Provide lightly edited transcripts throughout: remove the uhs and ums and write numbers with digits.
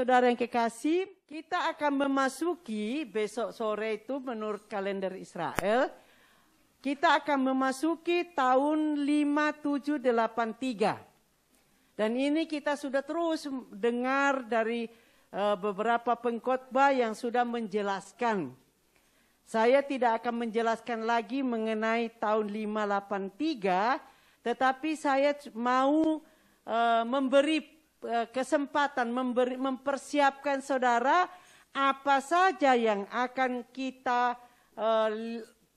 saudara yang kekasih, kita akan memasuki besok sore itu menurut kalender Israel, kita akan memasuki tahun 5783. Dan ini kita sudah terus dengar dari beberapa pengkhotbah yang sudah menjelaskan. Saya tidak akan menjelaskan lagi mengenai tahun 583, tetapi saya mau memberi kesempatan, mempersiapkan saudara apa saja yang akan kita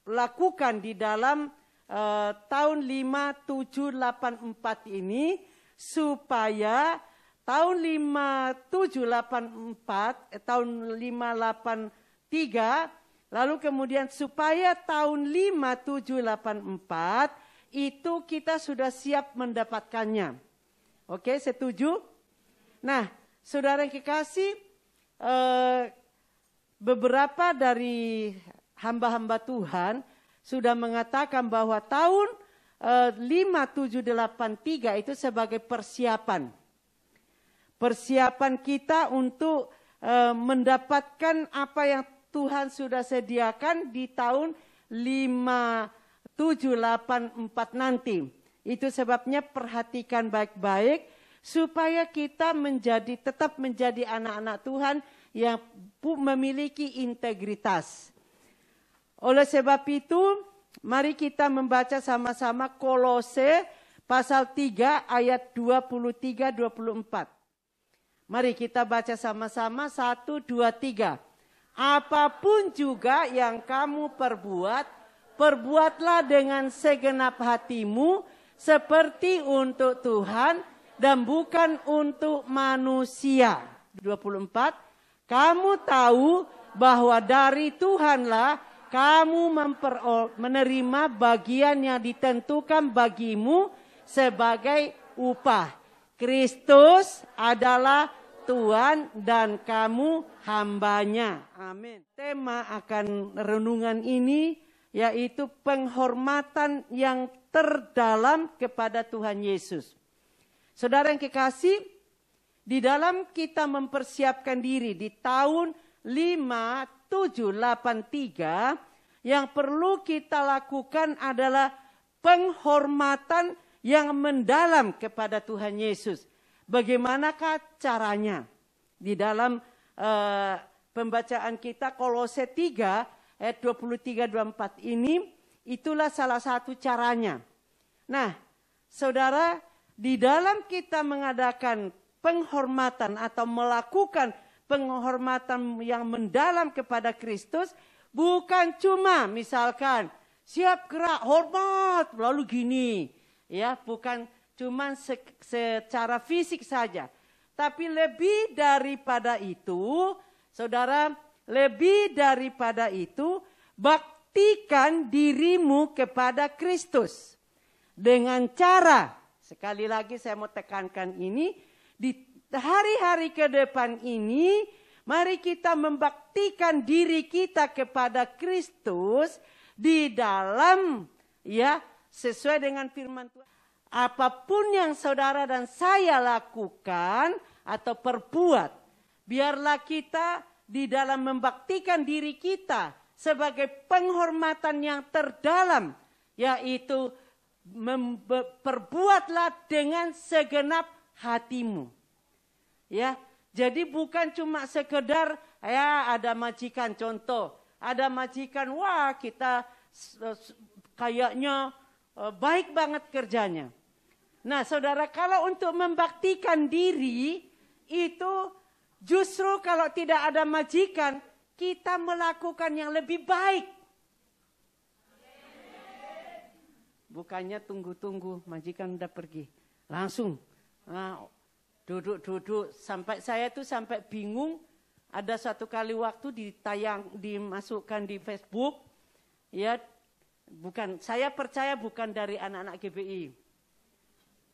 lakukan di dalam tahun 5784 ini, supaya tahun 5784, tahun 583, lalu kemudian supaya tahun 5784 itu kita sudah siap mendapatkannya. Oke, setuju? Nah, saudara yang kekasih, beberapa dari hamba-hamba Tuhan sudah mengatakan bahwa tahun 5783 itu sebagai persiapan. Persiapan kita untuk mendapatkan apa yang Tuhan sudah sediakan di tahun 5784 nanti. Itu sebabnya perhatikan baik-baik supaya kita tetap menjadi anak-anak Tuhan yang memiliki integritas. Oleh sebab itu, mari kita membaca sama-sama Kolose pasal 3 ayat 23-24. Mari kita baca sama-sama 1, 2, 3. Apapun juga yang kamu perbuat, perbuatlah dengan segenap hatimu seperti untuk Tuhan dan bukan untuk manusia. 24. Kamu tahu bahwa dari Tuhanlah kamu menerima bagian yang ditentukan bagimu sebagai upah. Kristus adalah Tuhan dan kamu hambanya. Amin. Tema akan renungan ini yaitu penghormatan yang terdalam kepada Tuhan Yesus. Saudara yang kekasih, di dalam kita mempersiapkan diri di tahun 5783, yang perlu kita lakukan adalah penghormatan yang mendalam kepada Tuhan Yesus. Bagaimanakah caranya? Di dalam pembacaan kita Kolose 3 ayat 23-24 ini, itulah salah satu caranya. Nah, saudara, di dalam kita mengadakan penghormatan atau melakukan penghormatan yang mendalam kepada Kristus, bukan cuma misalkan siap gerak hormat lalu gini, ya, bukan cuma secara fisik saja, tapi lebih daripada itu, saudara, lebih daripada itu, baktikan dirimu kepada Kristus dengan cara, sekali lagi saya mau tekankan ini, di hari-hari ke depan ini, mari kita membaktikan diri kita kepada Kristus di dalam, ya, sesuai dengan firman Tuhan. Apapun yang saudara dan saya lakukan atau perbuat, biarlah kita di dalam membaktikan diri kita sebagai penghormatan yang terdalam, yaitu perbuatlah dengan segenap hatimu. Ya, jadi bukan cuma sekedar ya ada majikan, contoh, ada majikan, wah kita kayaknya baik banget kerjanya. Nah, saudara, kalau untuk membaktikan diri itu justru kalau tidak ada majikan, kita melakukan yang lebih baik. Bukannya tunggu-tunggu, majikan udah pergi. Langsung duduk-duduk. Sampai saya tuh sampai bingung. Ada satu kali waktu dimasukkan di Facebook. Ya, bukan, saya percaya bukan dari anak-anak GBI.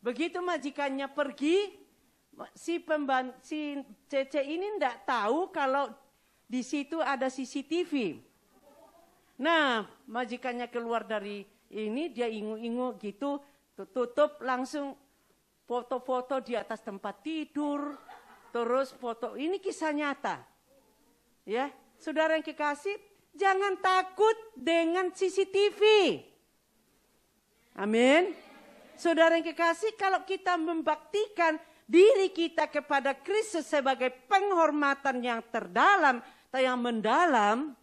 Begitu majikannya pergi, si Cece ini enggak tahu kalau di situ ada CCTV. Nah, majikannya keluar dari ini, dia ingu-ingu gitu, tutup langsung foto-foto di atas tempat tidur, terus foto. Ini kisah nyata. Ya, saudara yang kekasih, jangan takut dengan CCTV. Amin. Saudara yang kekasih, kalau kita membaktikan diri kita kepada Kristus sebagai penghormatan yang terdalam, yang mendalam,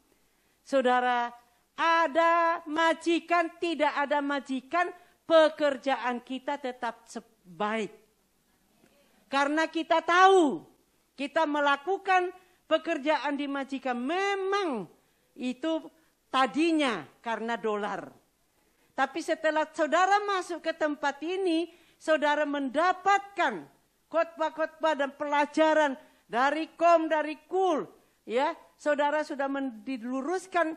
saudara, ada majikan, tidak ada majikan, pekerjaan kita tetap baik. Karena kita tahu, kita melakukan pekerjaan di majikan memang itu tadinya karena dolar. Tapi setelah saudara masuk ke tempat ini, saudara mendapatkan khotbah-khotbah dan pelajaran dari dari KUL, ya, saudara sudah diluruskan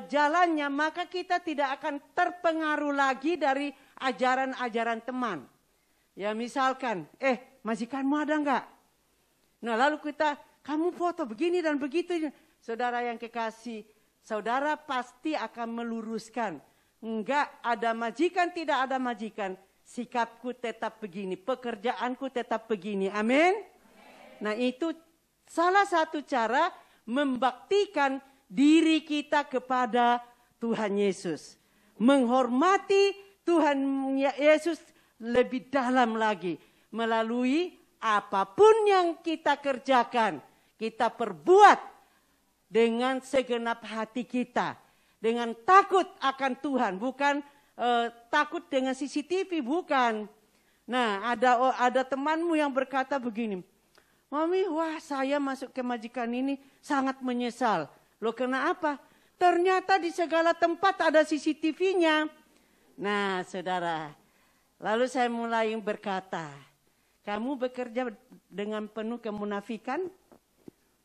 jalannya, maka kita tidak akan terpengaruh lagi dari ajaran-ajaran teman. Ya, misalkan, majikanmu ada enggak? Nah, lalu kamu foto begini dan begitu. Saudara yang kekasih, saudara pasti akan meluruskan. Enggak ada majikan, tidak ada majikan. Sikapku tetap begini, pekerjaanku tetap begini. Amin. Nah, itu salah satu cara membaktikan diri kita kepada Tuhan Yesus. Menghormati Tuhan Yesus lebih dalam lagi. Melalui apapun yang kita kerjakan, kita perbuat dengan segenap hati kita. Dengan takut akan Tuhan, bukan takut dengan CCTV, bukan. Nah, ada temanmu yang berkata begini, Mami, wah saya masuk ke majikan ini sangat menyesal. Loh, kenapa? Ternyata di segala tempat ada CCTV-nya. Nah, saudara, lalu saya mulai berkata, kamu bekerja dengan penuh kemunafikan?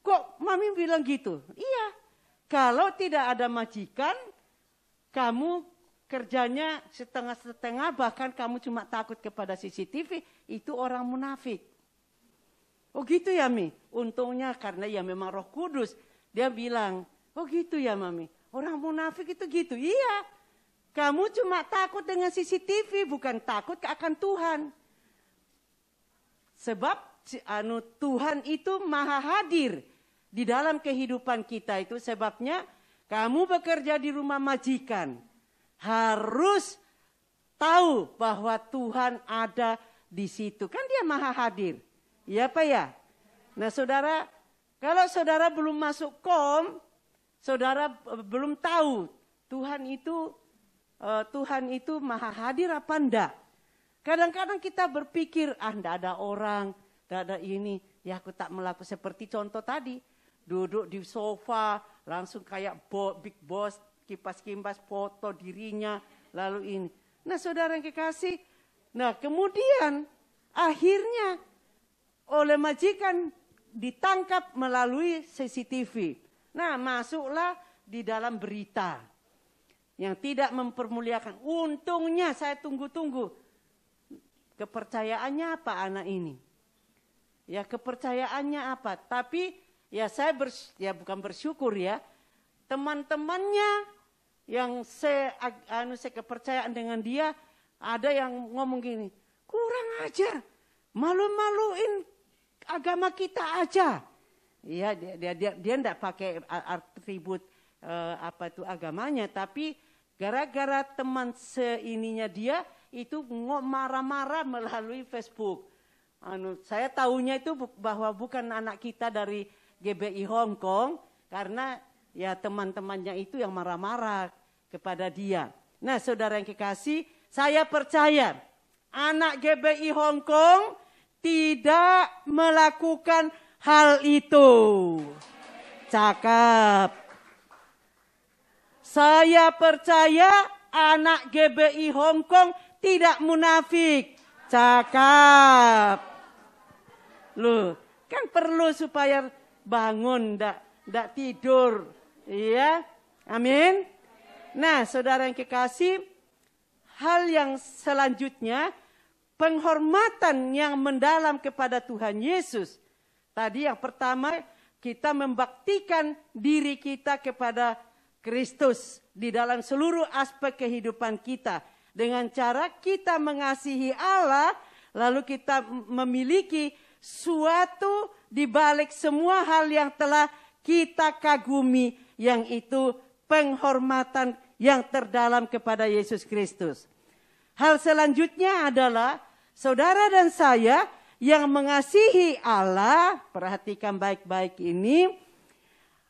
Kok Mami bilang gitu? Iya. Kalau tidak ada majikan, kamu kerjanya setengah-setengah, bahkan kamu cuma takut kepada CCTV, itu orang munafik. Oh gitu ya, Mi? Untungnya karena ya memang Roh Kudus. Dia bilang, oh gitu ya, Mami? Orang munafik itu gitu. Iya, kamu cuma takut dengan CCTV, bukan takut akan Tuhan. Sebab Tuhan itu maha hadir di dalam kehidupan kita. Itu sebabnya kamu bekerja di rumah majikan, harus tahu bahwa Tuhan ada di situ. Kan dia maha hadir. Iya Pak ya? Nah saudara, kalau saudara belum masuk saudara belum tahu Tuhan itu maha hadir apa enggak. Kadang-kadang kita berpikir, enggak ada orang, enggak ada ini. Ya aku tak melakukan seperti contoh tadi. Duduk di sofa, langsung kayak big boss, kipas-kipas foto dirinya, lalu ini. Nah saudara yang kekasih, nah kemudian akhirnya oleh majikan ditangkap melalui CCTV. Nah masuklah di dalam berita yang tidak mempermuliakan. Untungnya saya tunggu-tunggu. Kepercayaannya apa anak ini? Ya kepercayaannya apa? Tapi ya saya bukan bersyukur ya. Teman-temannya yang kepercayaan dengan dia, ada yang ngomong gini, kurang ajar, malu-maluin agama kita aja. Ya dia enggak pakai atribut agamanya, tapi gara-gara teman seininya dia itu marah-marah melalui Facebook. Saya tahunya itu bahwa bukan anak kita dari GBI Hong Kong, karena ya teman-temannya itu yang marah-marah kepada dia. Nah saudara yang kekasih, saya percaya anak GBI Hong Kong tidak melakukan hal itu. Cakap. Saya percaya anak GBI Hong Kong tidak munafik. Cakap. Loh, kan perlu supaya bangun, ndak tidur. Iya, amin. Nah, saudara yang kekasih, hal yang selanjutnya, penghormatan yang mendalam kepada Tuhan Yesus. Tadi yang pertama, kita membaktikan diri kita kepada Kristus di dalam seluruh aspek kehidupan kita. Dengan cara kita mengasihi Allah, lalu kita memiliki suatu di balik semua hal yang telah kita kagumi, yang itu penghormatan yang terdalam kepada Yesus Kristus. Hal selanjutnya adalah saudara dan saya yang mengasihi Allah, perhatikan baik-baik ini,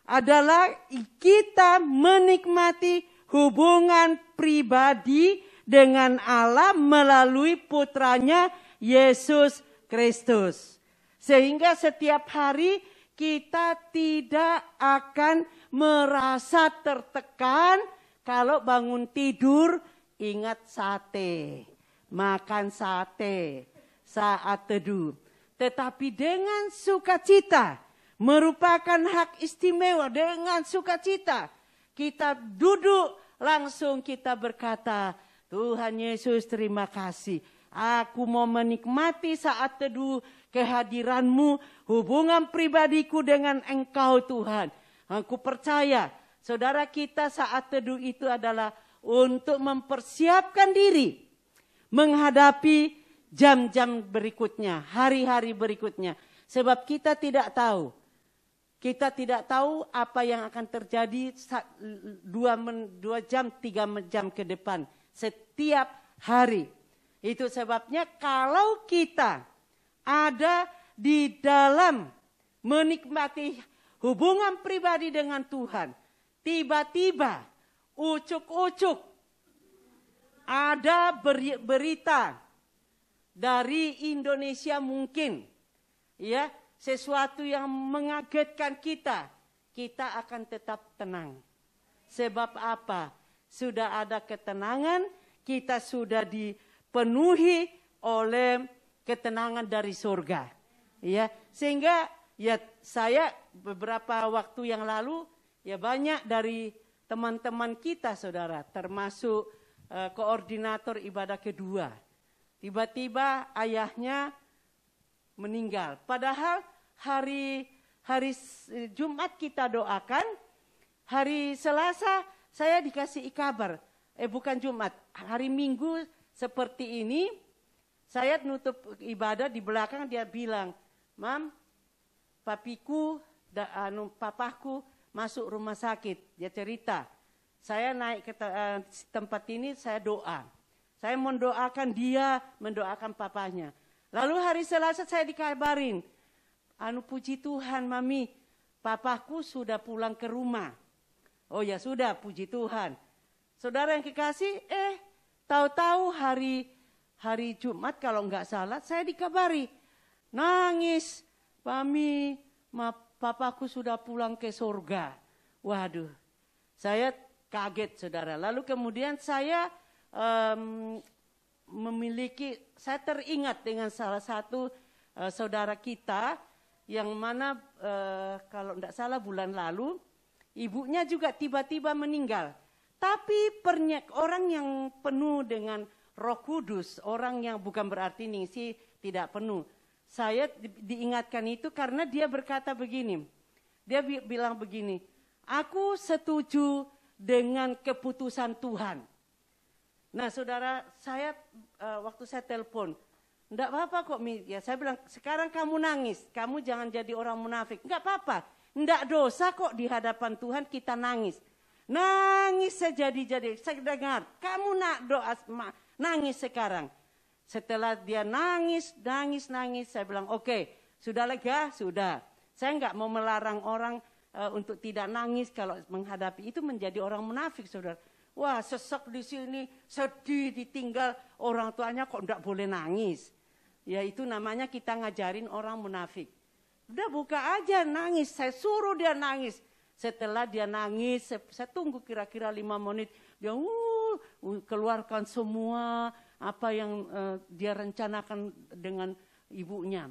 adalah kita menikmati hubungan pribadi dengan Allah melalui putranya Yesus Kristus. Sehingga setiap hari kita tidak akan merasa tertekan kalau bangun tidur ingat sate, makan sate saat teduh. Tetapi dengan sukacita, merupakan hak istimewa, dengan sukacita kita duduk langsung kita berkata, Tuhan Yesus terima kasih. Aku mau menikmati saat teduh kehadiran-Mu, hubungan pribadiku dengan Engkau Tuhan. Aku percaya saudara kita saat teduh itu adalah untuk mempersiapkan diri menghadapi jam-jam berikutnya, hari-hari berikutnya. Sebab kita tidak tahu apa yang akan terjadi 2 jam, 3 jam ke depan. Setiap hari. Itu sebabnya kalau kita ada di dalam menikmati hubungan pribadi dengan Tuhan, tiba-tiba ucuk-ucuk ada berita dari Indonesia mungkin, ya, sesuatu yang mengagetkan kita akan tetap tenang. Sebab apa? Sudah ada ketenangan, kita sudah dipenuhi oleh ketenangan dari surga. Ya, sehingga ya saya beberapa waktu yang lalu ya banyak dari teman-teman kita saudara, termasuk koordinator ibadah kedua. Tiba-tiba ayahnya meninggal. Padahal hari Jumat kita doakan, hari Selasa saya dikasih kabar. Bukan Jumat, hari Minggu seperti ini, saya nutup ibadah di belakang dia bilang, Mam, papaku masuk rumah sakit. Dia cerita, saya naik ke tempat ini, saya doa. Saya mendoakan dia, mendoakan papanya. Lalu hari Selasa saya dikabarin, puji Tuhan Mami, papaku sudah pulang ke rumah. Oh ya sudah, puji Tuhan. Saudara yang kekasih, tahu-tahu hari Jumat kalau enggak salah, saya dikabari. Nangis, Mami, papaku sudah pulang ke surga. Waduh, saya kaget saudara. Lalu kemudian saya saya teringat dengan salah satu saudara kita yang mana kalau tidak salah bulan lalu ibunya juga tiba-tiba meninggal. Tapi orang yang penuh dengan Roh Kudus, orang yang bukan berarti ningsi tidak penuh. Saya diingatkan itu karena dia berkata begini. Dia bilang begini, aku setuju dengan keputusan Tuhan. Nah saudara, saya waktu saya telepon, enggak apa-apa kok Mi. Ya saya bilang, sekarang kamu nangis, kamu jangan jadi orang munafik. Enggak apa-apa, enggak dosa kok di hadapan Tuhan kita nangis. Nangis sejadi-jadi, saya dengar, kamu nak doa, nangis sekarang. Setelah dia nangis, saya bilang, oke, sudah lega, sudah. Saya enggak mau melarang orang untuk tidak nangis kalau menghadapi itu menjadi orang munafik, saudara. Wah, sesek di sini, sedih, ditinggal orang tuanya kok enggak boleh nangis. Ya itu namanya kita ngajarin orang munafik. Udah buka aja nangis, saya suruh dia nangis. Setelah dia nangis, saya tunggu kira-kira 5 menit. Dia keluarkan semua apa yang dia rencanakan dengan ibunya.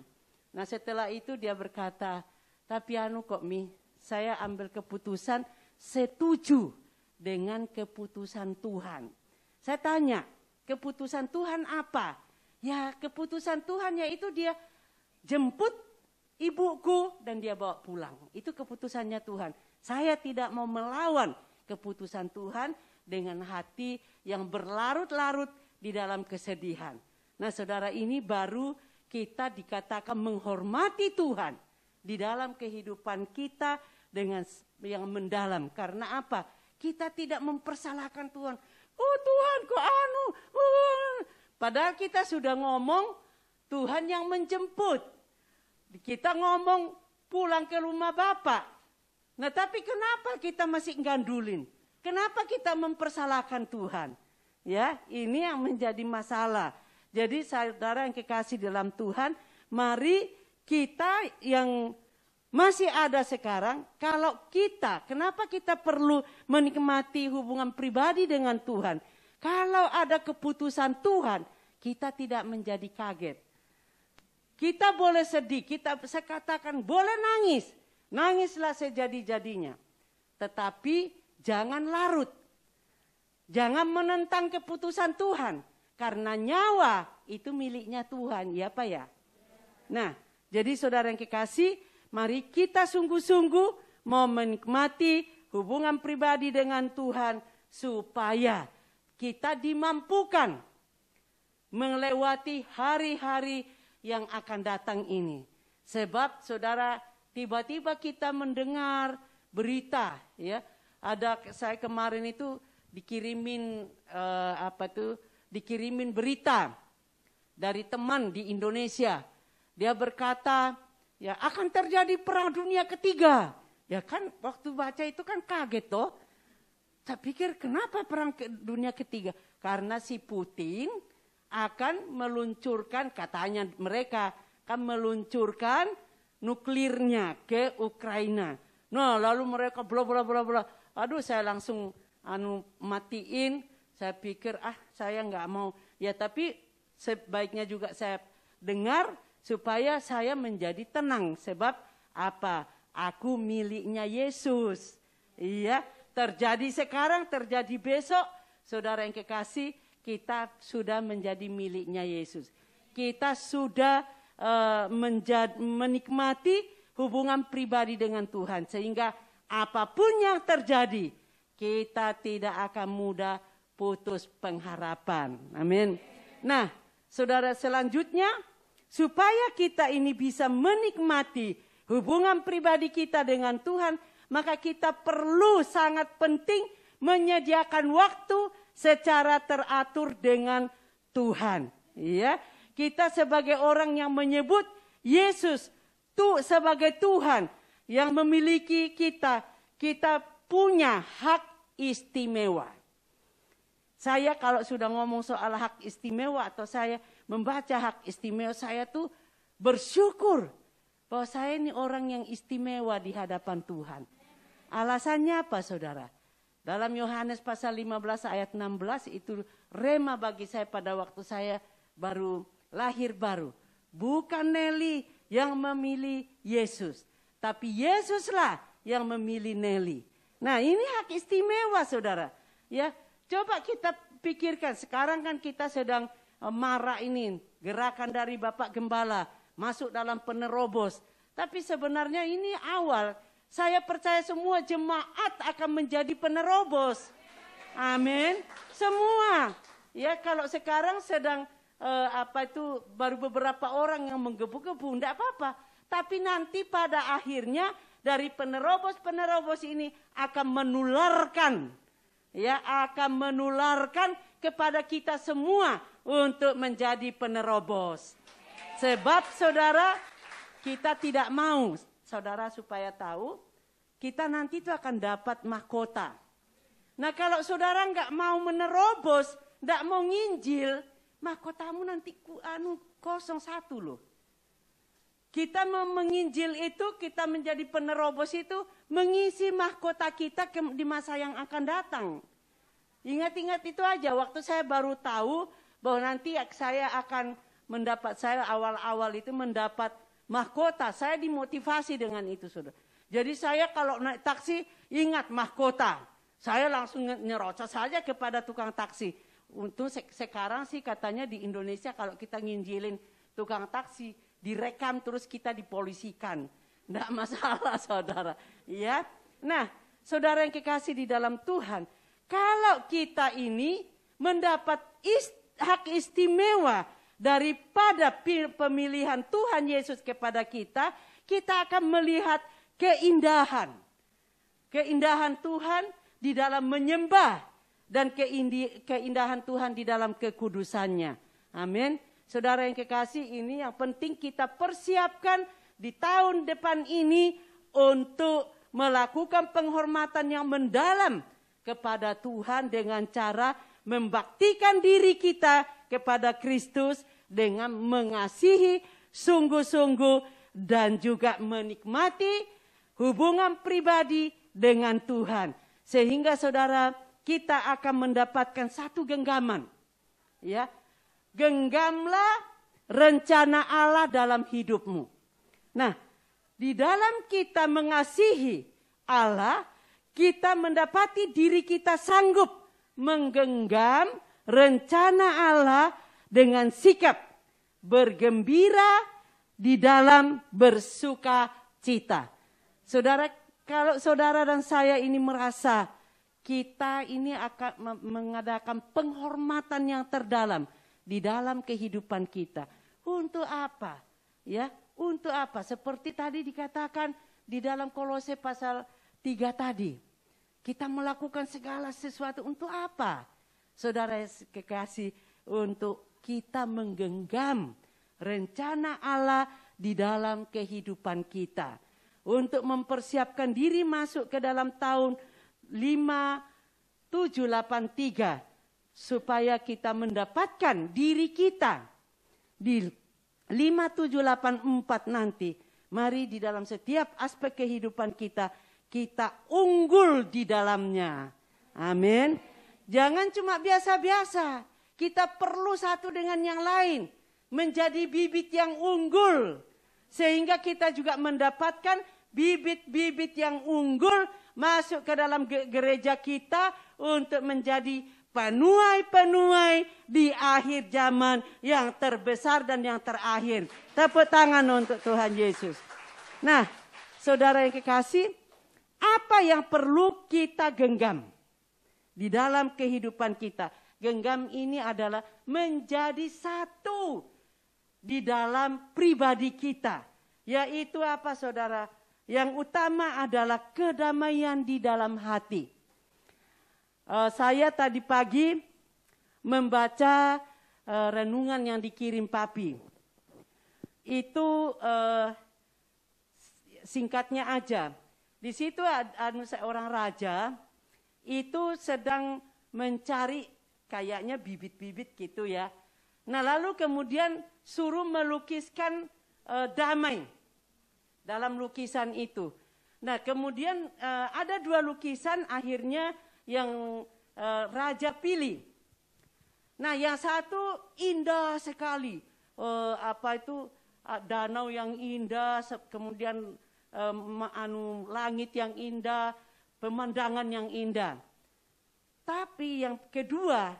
Nah setelah itu dia berkata, tapi kok Mi, saya ambil keputusan setuju dengan keputusan Tuhan. Saya tanya, keputusan Tuhan apa? Ya keputusan Tuhan yaitu dia jemput ibuku dan dia bawa pulang. Itu keputusannya Tuhan. Saya tidak mau melawan keputusan Tuhan dengan hati yang berlarut-larut di dalam kesedihan. Nah saudara, ini baru kita dikatakan menghormati Tuhan di dalam kehidupan kita dengan yang mendalam. Karena apa? Kita tidak mempersalahkan Tuhan. Oh Tuhan kok padahal kita sudah ngomong Tuhan yang menjemput. Kita ngomong pulang ke rumah Bapak. Nah tapi kenapa kita masih gandulin? Kenapa kita mempersalahkan Tuhan? Ya, ini yang menjadi masalah. Jadi saudara yang kekasih dalam Tuhan, mari kita yang masih ada sekarang, kalau kita, kenapa kita perlu menikmati hubungan pribadi dengan Tuhan? Kalau ada keputusan Tuhan, kita tidak menjadi kaget. Kita boleh sedih, saya katakan boleh nangis. Nangislah sejadi-jadinya. Tetapi jangan larut. Jangan menentang keputusan Tuhan. Karena nyawa itu miliknya Tuhan, ya Pak ya? Nah, jadi saudara yang kekasih, mari kita sungguh-sungguh mau menikmati hubungan pribadi dengan Tuhan supaya kita dimampukan melewati hari-hari yang akan datang ini. Sebab saudara, tiba-tiba kita mendengar berita, ya. Saya kemarin itu dikirimin dikirimin berita dari teman di Indonesia. Dia berkata, ya akan terjadi perang dunia ketiga. Ya kan waktu baca itu kan kaget toh. Saya pikir kenapa perang dunia ketiga? Karena si Putin akan meluncurkan, katanya mereka akan meluncurkan nuklirnya ke Ukraina. Nah lalu mereka bla bla bla bla. Aduh saya langsung matiin. Saya pikir saya nggak mau. Ya tapi sebaiknya juga saya dengar supaya saya menjadi tenang. Sebab apa? Aku miliknya Yesus. Iya, terjadi sekarang, terjadi besok. Saudara yang kekasih, kita sudah menjadi miliknya Yesus. Kita sudah menikmati hubungan pribadi dengan Tuhan. Sehingga apapun yang terjadi, kita tidak akan mudah putus pengharapan. Amin. Nah, saudara selanjutnya, supaya kita ini bisa menikmati hubungan pribadi kita dengan Tuhan, maka kita perlu sangat penting menyediakan waktu secara teratur dengan Tuhan. Ya, kita sebagai orang yang menyebut Yesus sebagai Tuhan yang memiliki kita, kita punya hak istimewa. Saya kalau sudah ngomong soal hak istimewa atau saya membaca hak istimewa, saya tuh bersyukur bahwa saya ini orang yang istimewa di hadapan Tuhan. Alasannya apa saudara? Dalam Yohanes pasal 15 ayat 16 itu rema bagi saya pada waktu saya baru lahir baru. Bukan Nelly yang memilih Yesus, tapi Yesuslah yang memilih Nelly. Nah ini hak istimewa saudara. Ya, coba kita pikirkan sekarang kan kita sedang marak ini gerakan dari Bapak Gembala masuk dalam penerobos. Tapi sebenarnya ini awal. Saya percaya semua jemaat akan menjadi penerobos. Amin. Semua. Ya kalau sekarang sedang baru beberapa orang yang menggebu-gebu, enggak apa-apa. Tapi nanti pada akhirnya dari penerobos-penerobos ini akan menularkan. Ya, akan menularkan kepada kita semua untuk menjadi penerobos. Sebab saudara, kita tidak mau, saudara supaya tahu, kita nanti itu akan dapat mahkota. Nah kalau saudara nggak mau menerobos, nggak mau nginjil, mahkotamu nanti 01 loh. Kita menginjil itu, kita menjadi penerobos itu, mengisi mahkota kita di masa yang akan datang. Ingat-ingat itu aja, waktu saya baru tahu bahwa nanti saya akan mendapat, saya awal-awal itu mendapat mahkota. Saya dimotivasi dengan itu, saudara. Jadi saya kalau naik taksi, ingat mahkota. Saya langsung nyerocos saja kepada tukang taksi. Untuk sekarang sih katanya di Indonesia kalau kita nginjilin tukang taksi, direkam terus kita dipolisikan. Tidak masalah saudara. Ya. Nah saudara yang kekasih di dalam Tuhan. Kalau kita ini mendapat hak istimewa daripada pemilihan Tuhan Yesus kepada kita, kita akan melihat keindahan. Keindahan Tuhan di dalam menyembah dan keindahan Tuhan di dalam kekudusannya. Amin. Saudara yang kekasih, ini yang penting kita persiapkan di tahun depan ini untuk melakukan penghormatan yang mendalam kepada Tuhan dengan cara membaktikan diri kita kepada Kristus dengan mengasihi sungguh-sungguh dan juga menikmati hubungan pribadi dengan Tuhan. Sehingga saudara, kita akan mendapatkan satu genggaman. Ya, genggamlah rencana Allah dalam hidupmu. Nah, di dalam kita mengasihi Allah, kita mendapati diri kita sanggup menggenggam rencana Allah dengan sikap bergembira di dalam bersuka cita. Saudara, kalau saudara dan saya ini merasa kita ini akan mengadakan penghormatan yang terdalam di dalam kehidupan kita. Untuk apa? Ya, untuk apa? Seperti tadi dikatakan di dalam Kolose pasal 3 tadi. Kita melakukan segala sesuatu untuk apa? Saudara kekasih, untuk kita menggenggam rencana Allah di dalam kehidupan kita. Untuk mempersiapkan diri masuk ke dalam tahun 5783 supaya kita mendapatkan diri kita di 5784 nanti. Mari di dalam setiap aspek kehidupan kita unggul di dalamnya. Amin. Jangan cuma biasa-biasa. Kita perlu satu dengan yang lain. Menjadi bibit yang unggul. Sehingga kita juga mendapatkan bibit-bibit yang unggul masuk ke dalam gereja kita untuk menjadi penuai-penuai di akhir zaman yang terbesar dan yang terakhir. Tepuk tangan untuk Tuhan Yesus. Nah, saudara yang kekasih, apa yang perlu kita genggam di dalam kehidupan kita? Genggam ini adalah menjadi satu di dalam pribadi kita. Yaitu apa saudara? Yang utama adalah kedamaian di dalam hati. Saya tadi pagi membaca renungan yang dikirim Papi. Itu singkatnya aja. Di situ seorang raja itu sedang mencari kayaknya bibit-bibit gitu ya. Nah lalu kemudian suruh melukiskan damai dalam lukisan itu. Nah kemudian ada 2 lukisan akhirnya yang raja pilih. Nah yang satu indah sekali, danau yang indah, kemudian langit yang indah, pemandangan yang indah. Tapi yang kedua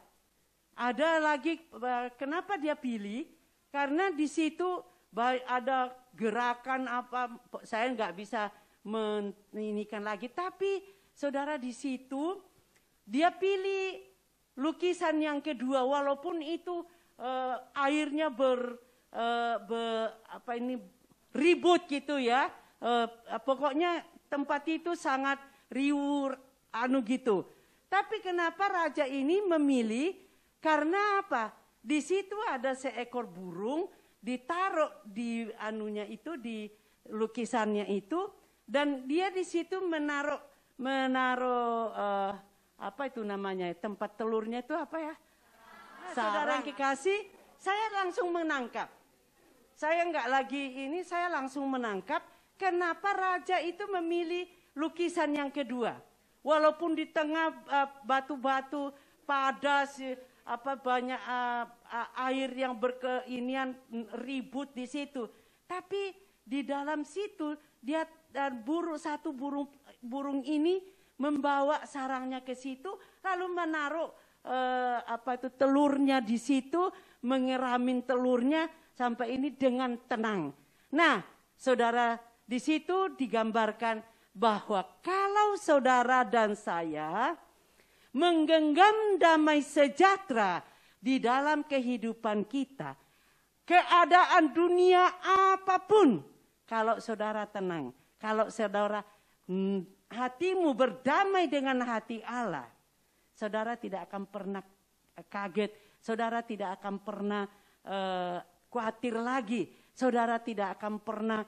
ada lagi, kenapa dia pilih? Karena di situ ada gerakan apa, saya nggak bisa meninikan lagi. Tapi saudara di situ dia pilih lukisan yang kedua, walaupun itu airnya ribut gitu ya. Pokoknya tempat itu sangat riuh gitu. Tapi kenapa raja ini memilih? Karena apa? Di situ ada seekor burung ditaruh di di lukisannya itu, dan dia di situ menaruh tempat telurnya itu apa ya? Saudara yang kekasih, saya langsung menangkap. Saya langsung menangkap kenapa raja itu memilih lukisan yang kedua. Walaupun di tengah batu-batu padas, banyak air yang ribut di situ. Tapi di dalam situ dia satu burung ini membawa sarangnya ke situ, lalu menaruh telurnya di situ, mengeramin telurnya sampai ini dengan tenang. Nah, saudara, di situ digambarkan bahwa kalau saudara dan saya menggenggam damai sejahtera di dalam kehidupan kita, keadaan dunia apapun, kalau saudara tenang, kalau saudara hatimu berdamai dengan hati Allah, saudara tidak akan pernah kaget, saudara tidak akan pernah khawatir lagi, saudara tidak akan pernah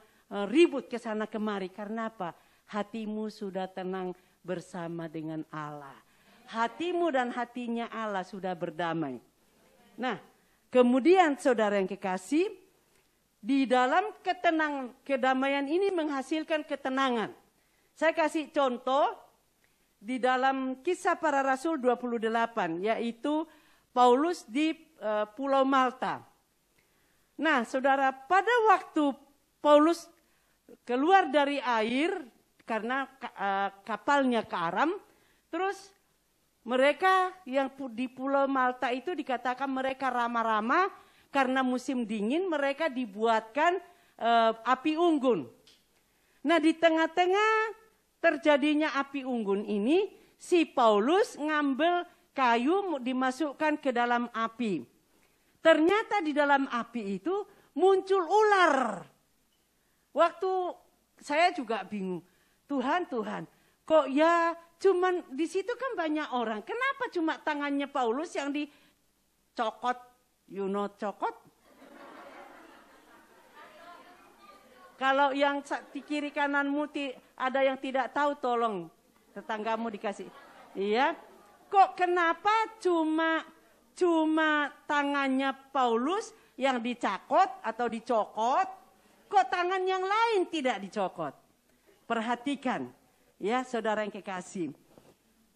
ribut ke sana kemari. Karena apa? Hatimu sudah tenang bersama dengan Allah. Hatimu dan hatinya Allah sudah berdamai. Nah, kemudian saudara yang kekasih, di dalam kedamaian ini menghasilkan ketenangan. Saya kasih contoh di dalam Kisah Para Rasul 28, yaitu Paulus di Pulau Malta. Nah, saudara, pada waktu Paulus keluar dari air karena kapalnya karam, terus mereka yang di Pulau Malta itu dikatakan mereka ramah-ramah karena musim dingin, mereka dibuatkan api unggun. Nah, di tengah-tengah terjadinya api unggun ini, si Paulus ngambil kayu dimasukkan ke dalam api. Ternyata di dalam api itu muncul ular. Waktu saya juga bingung, Tuhan, kok ya cuman di situ kan banyak orang. Kenapa cuma tangannya Paulus yang dicokot? You know cokot? Kalau yang di kiri kananmu ada yang tidak tahu, tolong tetanggamu dikasih. Iya. Kok kenapa cuma tangannya Paulus yang dicakot atau dicokot? Kok tangan yang lain tidak dicokot? Perhatikan. Ya, saudara yang kekasih.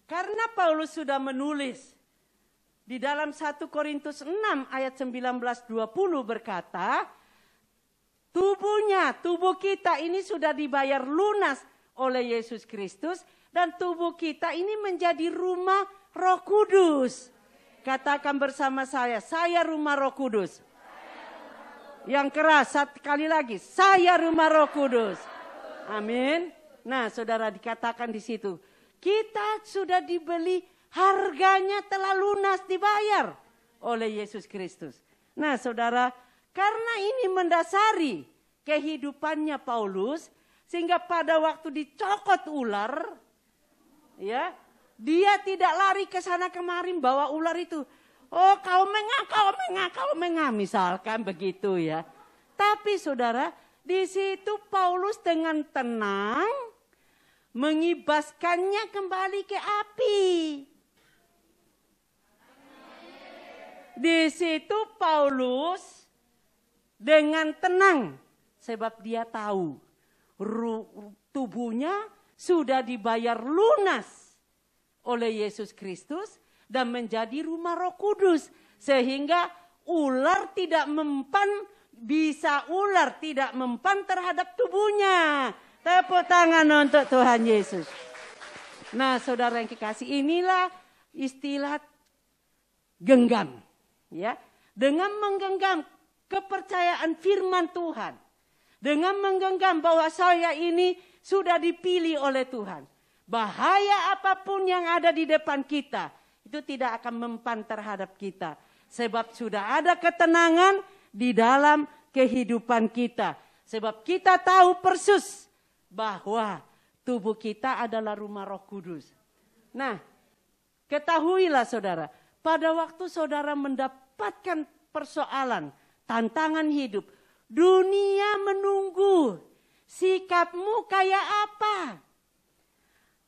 Karena Paulus sudah menulis di dalam 1 Korintus 6 ayat 19-20 berkata, tubuh kita ini sudah dibayar lunas oleh Yesus Kristus dan tubuh kita ini menjadi rumah Roh Kudus. Katakan bersama saya rumah Roh Kudus. Yang keras, sekali lagi, saya rumah Roh Kudus. Amin. Nah, saudara, dikatakan di situ, kita sudah dibeli, harganya telah lunas dibayar oleh Yesus Kristus. Nah, saudara, karena ini mendasari kehidupannya Paulus, sehingga pada waktu dicokot ular, ya, dia tidak lari ke sana kemari bawa ular itu. Oh, kau mengah, misalkan begitu ya. Tapi saudara, di situ Paulus dengan tenang mengibaskannya kembali ke api. Di situ Paulus dengan tenang, sebab dia tahu tubuhnya sudah dibayar lunas oleh Yesus Kristus dan menjadi rumah Roh Kudus, sehingga ular tidak mempan terhadap tubuhnya. Tepuk tangan untuk Tuhan Yesus. Nah, saudara yang kekasih, inilah istilah genggam. Ya, dengan menggenggam kepercayaan firman Tuhan, dengan menggenggam bahwa saya ini sudah dipilih oleh Tuhan, bahaya apapun yang ada di depan kita itu tidak akan mempan terhadap kita, sebab sudah ada ketenangan di dalam kehidupan kita, sebab kita tahu persis bahwa tubuh kita adalah rumah Roh Kudus. Nah, ketahuilah saudara, pada waktu saudara mendapatkan persoalan, tantangan hidup, dunia menunggu sikapmu kayak apa.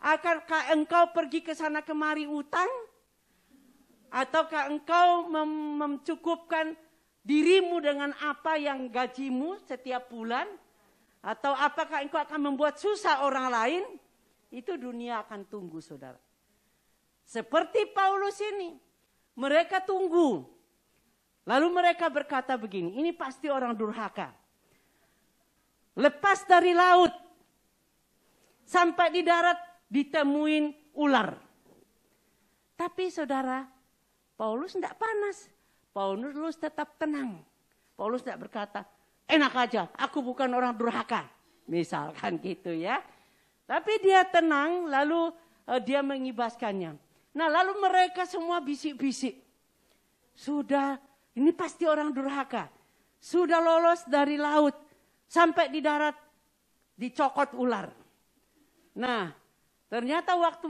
Akankah engkau pergi ke sana kemari utang? Ataukah engkau mencukupkan dirimu dengan apa yang gajimu setiap bulan? Atau apakah engkau akan membuat susah orang lain? Itu dunia akan tunggu, saudara. Seperti Paulus ini, mereka tunggu. Lalu mereka berkata begini, ini pasti orang durhaka. Lepas dari laut, sampai di darat ditemuin ular. Tapi saudara, Paulus tidak panas. Paulus tetap tenang. Paulus tidak berkata, enak aja, aku bukan orang durhaka. Misalkan gitu ya. Tapi dia tenang, lalu dia mengibaskannya. Nah, lalu mereka semua bisik-bisik. Sudah, ini pasti orang durhaka. sudah lolos dari laut sampai di darat dicokot ular. Nah, ternyata waktu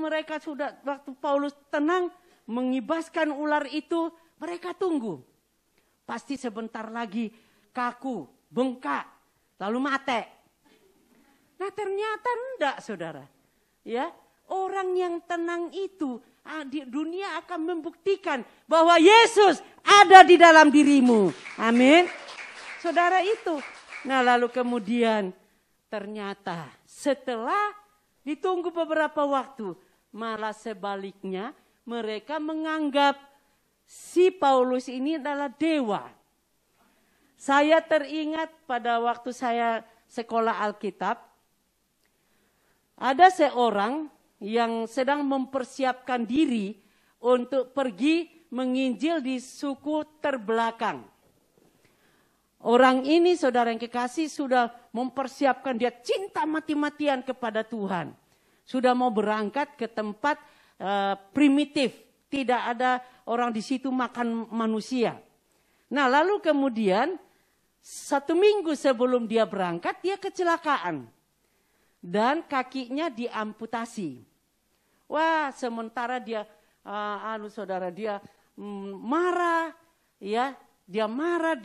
Paulus tenang mengibaskan ular itu, mereka tunggu. Pasti sebentar lagi kaku, bengkak, lalu mati. Nah, ternyata enggak, saudara. Ya, orang yang tenang itu di dunia akan membuktikan bahwa Yesus ada di dalam dirimu. Amin. Saudara itu. Nah, lalu kemudian ternyata setelah ditunggu beberapa waktu, malah sebaliknya mereka menganggap si Paulus ini adalah dewa. Saya teringat pada waktu saya sekolah Alkitab, ada seorang yang sedang mempersiapkan diri untuk pergi menginjil di suku terbelakang. Orang ini, saudara yang kekasih, sudah mempersiapkan, dia cinta mati-matian kepada Tuhan. Sudah mau berangkat ke tempat primitif, tidak ada orang di situ makan manusia. Nah, lalu kemudian 1 minggu sebelum dia berangkat, dia kecelakaan. Dan kakinya diamputasi. Wah, sementara dia marah, ya, dia marah,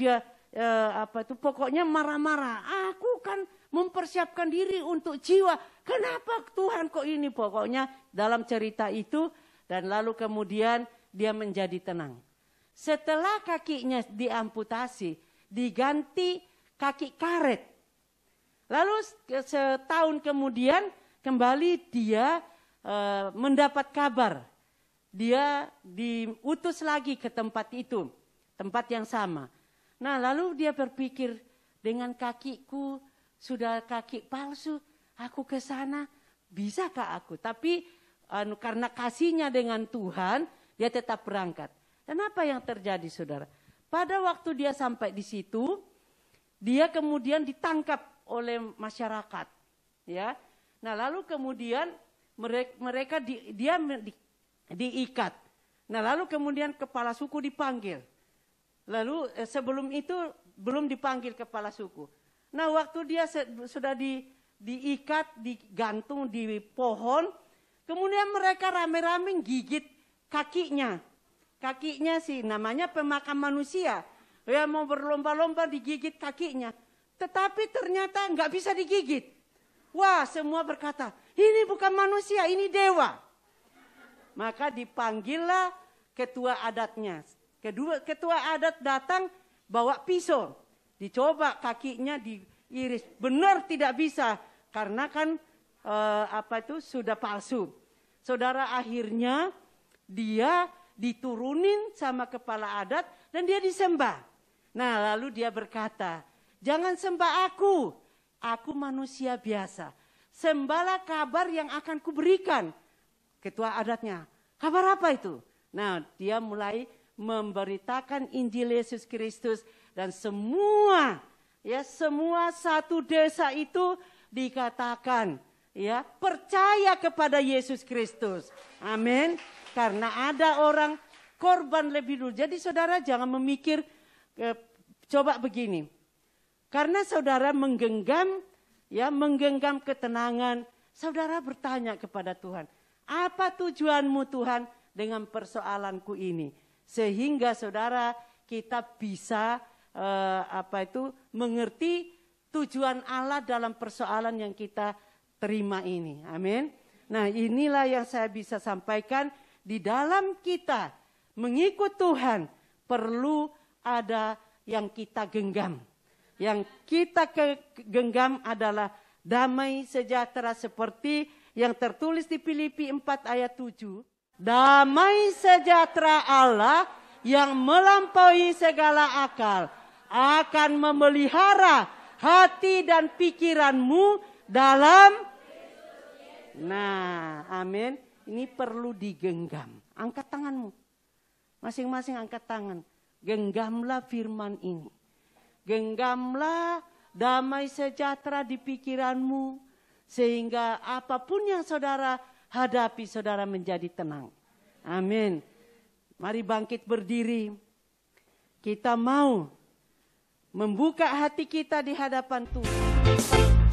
pokoknya marah-marah. Aku kan mempersiapkan diri untuk jiwa. Kenapa Tuhan kok ini? Pokoknya dalam cerita itu, dan lalu kemudian dia menjadi tenang. Setelah kakinya diamputasi, diganti kaki karet. Lalu setahun kemudian kembali dia mendapat kabar. Dia diutus lagi ke tempat itu, tempat yang sama. Nah, lalu dia berpikir, dengan kakiku sudah kaki palsu, aku ke sana, bisakah aku? Tapi karena kasihnya dengan Tuhan, dia tetap berangkat. Dan apa yang terjadi, saudara? Pada waktu dia sampai di situ, dia kemudian ditangkap oleh masyarakat, ya. Nah, lalu kemudian mereka diikat. Nah, lalu kemudian kepala suku dipanggil. Lalu sebelum itu belum dipanggil kepala suku. Nah, waktu dia sudah diikat, digantung di pohon, kemudian mereka rame-rame gigit kakinya. Kakinya sih namanya pemakan manusia. Ya, mau berlomba-lomba digigit kakinya. Tetapi ternyata nggak bisa digigit. Wah, semua berkata, ini bukan manusia, ini dewa. Maka dipanggillah ketua adatnya. Ketua adat datang bawa pisau. Dicoba kakinya diiris. Benar tidak bisa. Karena kan sudah palsu. Saudara, akhirnya dia diturunin sama kepala adat dan dia disembah. Nah, lalu dia berkata, jangan sembah aku manusia biasa. Sembahlah kabar yang akan kuberikan. Ketua adatnya, kabar apa itu? Nah, dia mulai memberitakan Injil Yesus Kristus dan semua satu desa itu dikatakan, ya, percaya kepada Yesus Kristus. Amin. Karena ada orang korban lebih dulu. Jadi saudara jangan memikir, coba begini. Karena saudara menggenggam ketenangan, saudara bertanya kepada Tuhan, apa tujuanmu Tuhan dengan persoalanku ini? Sehingga saudara kita bisa mengerti tujuan Allah dalam persoalan yang kita terima ini. Amin. Nah, inilah yang saya bisa sampaikan, di dalam kita mengikut Tuhan perlu ada yang kita genggam. Yang kita genggam adalah damai sejahtera seperti yang tertulis di Filipi 4 ayat 7. Damai sejahtera Allah yang melampaui segala akal akan memelihara hati dan pikiranmu dalam. Nah, amin. Ini perlu digenggam. Angkat tanganmu. Masing-masing angkat tangan. Genggamlah firman ini. Genggamlah damai sejahtera di pikiranmu. Sehingga apapun yang saudara hadapi, saudara menjadi tenang. Amin. Mari bangkit berdiri. Kita mau membuka hati kita di hadapan Tuhan.